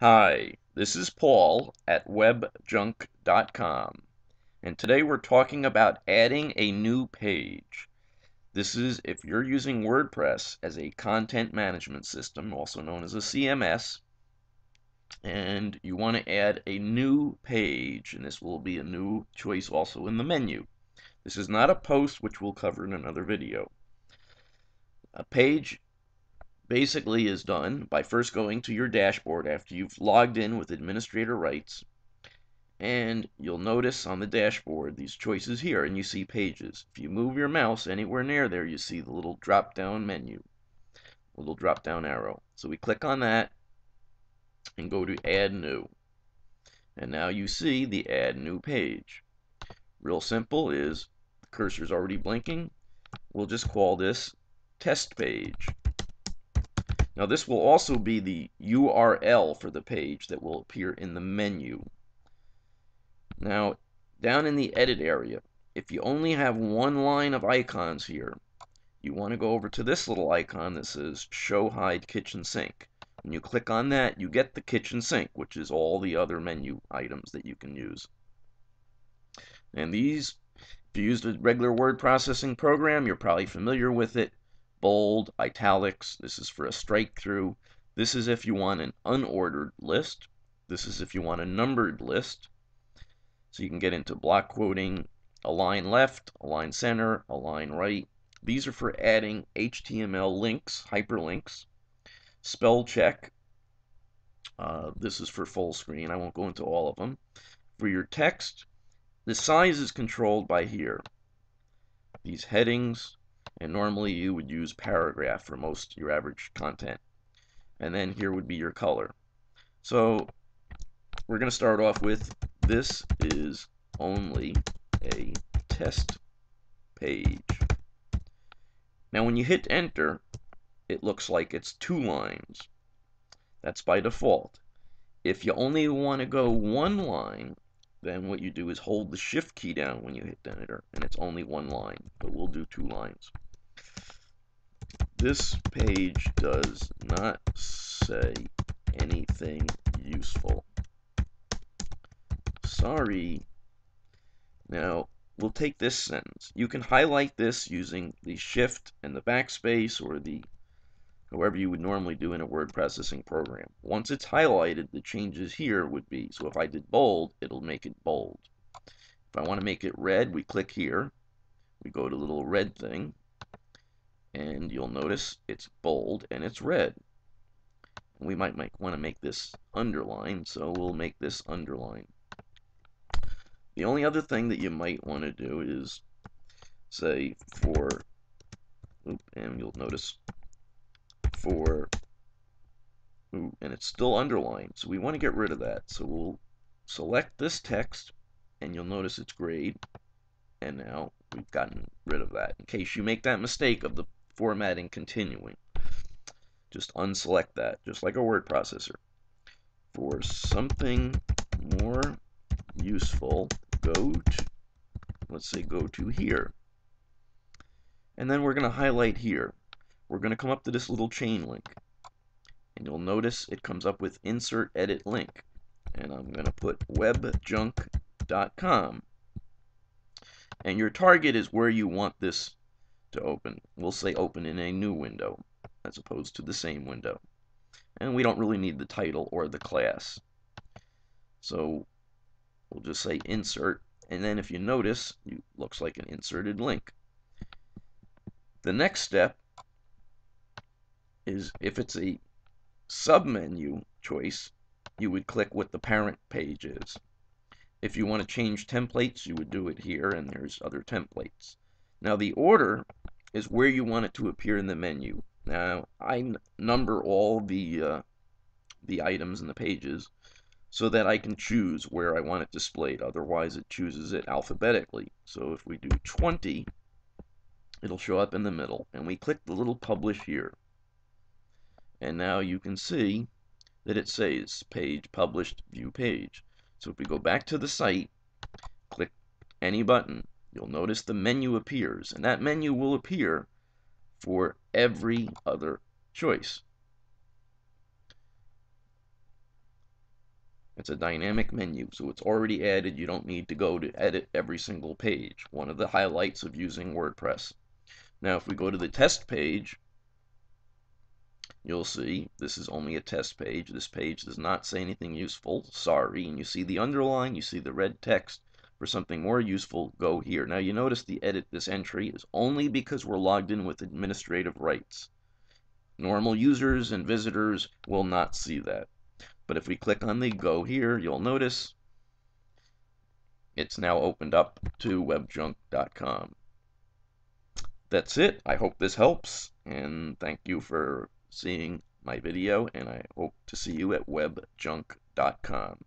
Hi, this is Paul at webjunk.com, and today we're talking about adding a new page. This is if you're using WordPress as a content management system, also known as a CMS, and you want to add a new page, and this will be a new choice also in the menu. This is not a post, which we'll cover in another video. A page basically is done by first going to your dashboard after you've logged in with administrator rights, and you'll notice on the dashboard these choices here, and you see pages. If you move your mouse anywhere near there, you see the little drop down menu, little drop down arrow. So we click on that and go to add new, and now you see the add new page. Real simple is the cursor's already blinking. We'll just call this test page. Now this will also be the URL for the page that will appear in the menu. Now down in the edit area, if you only have one line of icons here, you want to go over to this little icon that says show hide kitchen sink. When you click on that, you get the kitchen sink, which is all the other menu items that you can use. And these, if you used a regular word processing program, you're probably familiar with it. Bold, italics, this is for a strike through. This is if you want an unordered list. This is if you want a numbered list. So you can get into block quoting, align left, align center, align right. These are for adding HTML links, hyperlinks. Spell check. This is for full screen. I won't go into all of them. For your text, the size is controlled by here. These headings, and normally you would use paragraph for most your average content. And then here would be your color. So we're going to start off with this is only a test page. Now when you hit enter, it looks like it's 2 lines. That's by default. If you only want to go 1 line, then what you do is hold the shift key down when you hit enter, and it's only 1 line, but we'll do 2 lines. This page does not say anything useful. Sorry. Now, we'll take this sentence. You can highlight this using the shift and the backspace or the however you would normally do in a word processing program. Once it's highlighted, the changes here would be, so if I did bold, it'll make it bold. If I want to make it red, we click here. We go to the little red thing, and you'll notice it's bold and it's red. We might want to make this underline, so we'll make this underline. The only other thing that you might want to do is say for, and you'll notice for, and it's still underlined, so we want to get rid of that. So we'll select this text, and you'll notice it's grayed, and now we've gotten rid of that. In case you make that mistake of the formatting continuing, just unselect that, just like a word processor. For something more useful, let's say go to here. And then we're going to highlight here. We're going to come up to this little chain link. And you'll notice it comes up with insert edit link. And I'm going to put webjunk.com. And your target is where you want this to open. We'll say open in a new window as opposed to the same window. And we don't really need the title or the class. So we'll just say insert, and then if you notice, it looks like an inserted link. The next step is if it's a submenu choice, you would click what the parent page is. If you want to change templates, you would do it here, and there's other templates. Now the order is where you want it to appear in the menu. Now I number all the items and the pages so that I can choose where I want it displayed. Otherwise, it chooses it alphabetically. So if we do 20, it'll show up in the middle. And we click the little publish here. And now you can see that it says page published, view page. So if we go back to the site, click any button, you'll notice the menu appears. And that menu will appear for every other choice. It's a dynamic menu, so it's already added. You don't need to go to edit every single page. One of the highlights of using WordPress. Now, if we go to the test page, you'll see this is only a test page. This page does not say anything useful. Sorry. And you see the underline, you see the red text. For something more useful, go here. Now, you notice the edit this entry is only because we're logged in with administrative rights. Normal users and visitors will not see that. But if we click on the go here, you'll notice it's now opened up to webjunk.com. That's it. I hope this helps, and thank you for seeing my video, and I hope to see you at webjunk.com.